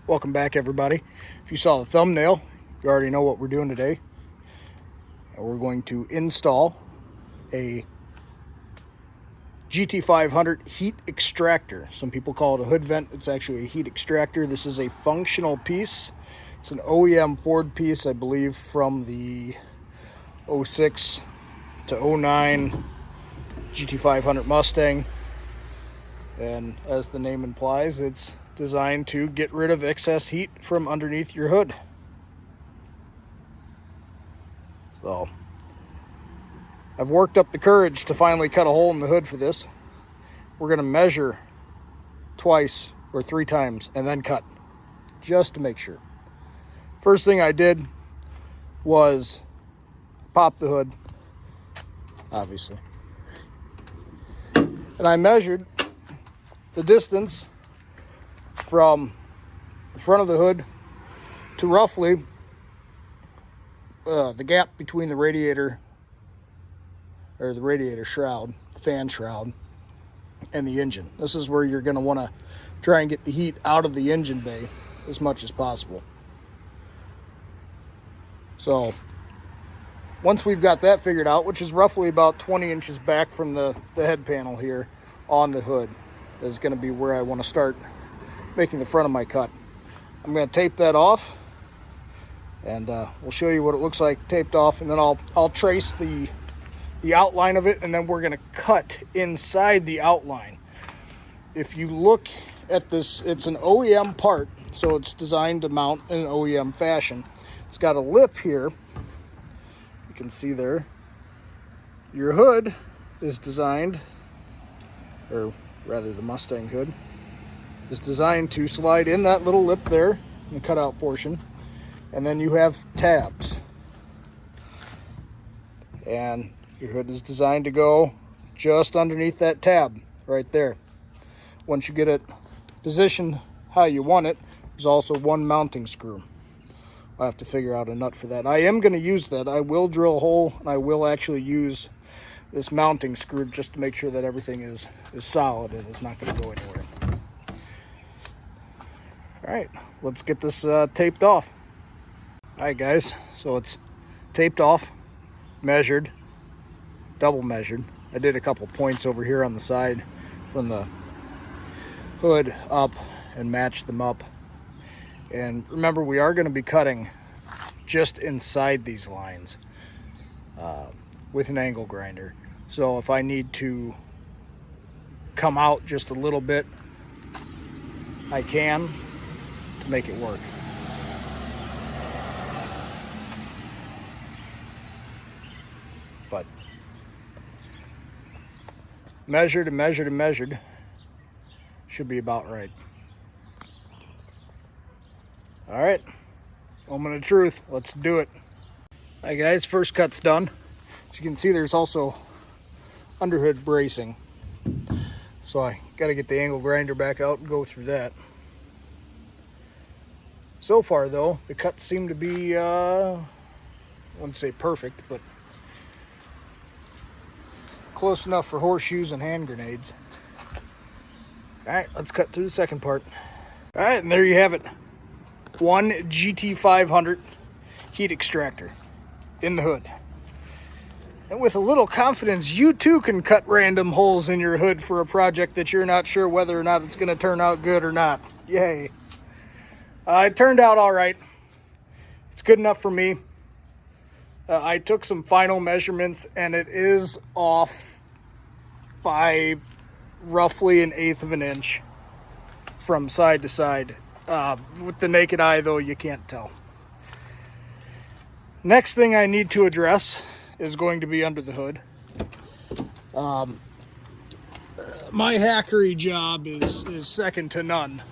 Welcome back, everybody. If you saw the thumbnail, you already know what we're doing today. We're going to install a GT500 heat extractor. Some people call it a hood vent. It's actually a heat extractor. This is a functional piece. It's an OEM Ford piece, I believe, from the 06 to 09 GT500 Mustang. And as the name implies, it's designed to get rid of excess heat from underneath your hood. So I've worked up the courage to finally cut a hole in the hood for this. We're going to measure twice or three times and then cut, just to make sure. First thing I did was pop the hood, obviously. And I measured the distance from the front of the hood to roughly the gap between the radiator, or the radiator shroud, the fan shroud, and the engine. This is where you're going to want to try and get the heat out of the engine bay as much as possible. So once we've got that figured out, which is roughly about 20 inches back from the head panel here on the hood, is going to be where I want to start making the front of my cut. I'm going to tape that off, and we'll show you what it looks like taped off, and then I'll trace the outline of it, and then we're going to cut inside the outline. If you look at this, it's an OEM part, so it's designed to mount in an OEM fashion. It's got a lip here, you can see there. Your hood is designed, or rather the Mustang hood, is designed to slide in that little lip there, in the cutout portion, and then you have tabs. And your hood is designed to go just underneath that tab right there. Once you get it positioned how you want it, there's also one mounting screw. I'll have to figure out a nut for that. I am going to use that. I will drill a hole, and I will actually use this mounting screw just to make sure that everything is solid and it's not going to go anywhere. All right, let's get this taped off. All right, guys, so it's taped off, measured, double measured. I did a couple points over here on the side from the hood up and matched them up. And remember, we are going to be cutting just inside these lines with an angle grinder. So if I need to come out just a little bit, I can, to make it work. But measured and measured and measured should be about right. All right, moment of truth, let's do it. All right, guys, first cut's done. As you can see, there's also underhood bracing, so I got to get the angle grinder back out and go through that. So far, though, the cuts seem to be, I wouldn't say perfect, but close enough for horseshoes and hand grenades. All right, let's cut through the second part. All right, and there you have it. One GT500 heat extractor in the hood. And with a little confidence, you too can cut random holes in your hood for a project that you're not sure whether or not it's going to turn out good or not. Yay. It turned out all right. It's good enough for me. I took some final measurements, and it is off by roughly 1/8 of an inch from side to side. With the naked eye, though, you can't tell. Next thing I need to address is going to be under the hood. My hackery job is second to none.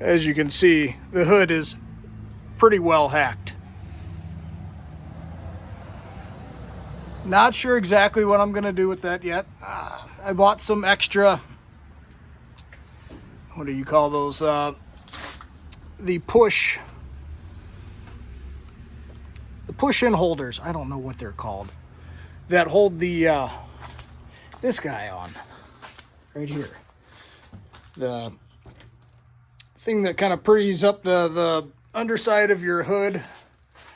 As you can see, the hood is pretty well hacked. Not sure exactly what I'm going to do with that yet. I bought some extra, what do you call those? The push push-in holders. I don't know what they're called. That hold the this guy on, right here. The thing that kind of pretties up the underside of your hood.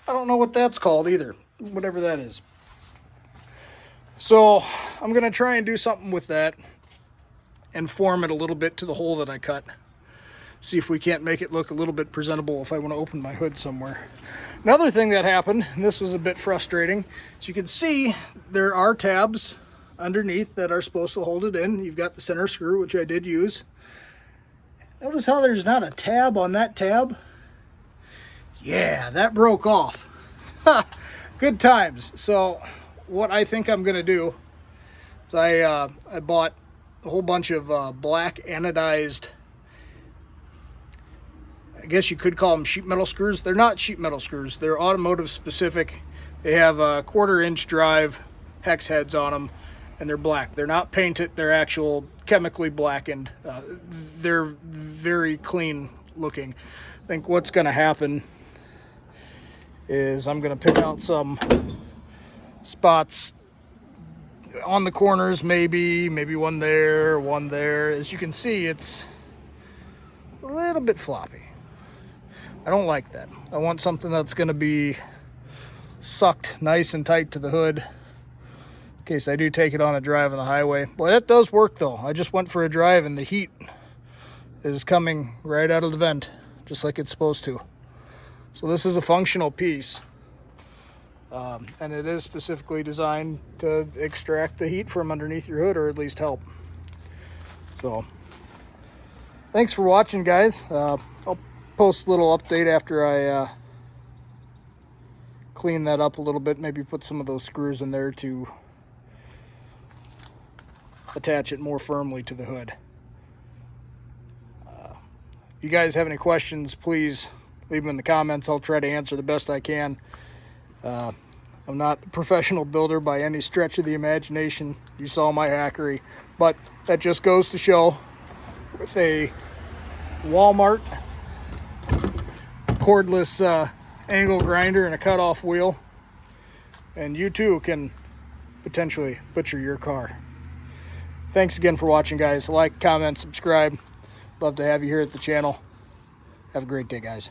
I don't know what that's called either, whatever that is. So I'm going to try and do something with that and form it a little bit to the hole that I cut. See if we can't make it look a little bit presentable if I want to open my hood somewhere. Another thing that happened, and this was a bit frustrating, as you can see, there are tabs underneath that are supposed to hold it in. You've got the center screw, which I did use. Notice how there's not a tab on that tab? Yeah, that broke off. Good times. So what I think I'm going to do is I bought a whole bunch of black anodized, I guess you could call them sheet metal screws. They're not sheet metal screws. They're automotive specific. They have a 1/4 inch drive hex heads on them, and they're black. They're not painted. They're actual chemically blackened. They're very clean looking. I think what's going to happen is I'm going to pick out some spots on the corners, maybe one there, one there. As you can see, it's a little bit floppy. I don't like that. I want something that's going to be sucked nice and tight to the hood in case I do take it on a drive on the highway. Well, that does work though. I just went for a drive and the heat is coming right out of the vent, just like it's supposed to. So this is a functional piece, and it is specifically designed to extract the heat from underneath your hood, or at least help. So thanks for watching, guys. I'll post a little update after I clean that up a little bit, maybe put some of those screws in there to attach it more firmly to the hood. If you guys have any questions, please leave them in the comments. I'll try to answer the best I can. I'm not a professional builder by any stretch of the imagination. You saw my hackery, but that just goes to show with a Walmart cordless angle grinder and a cutoff wheel, and you too can potentially butcher your car. Thanks again for watching, guys. Like, comment, subscribe. Love to have you here at the channel. Have a great day, guys.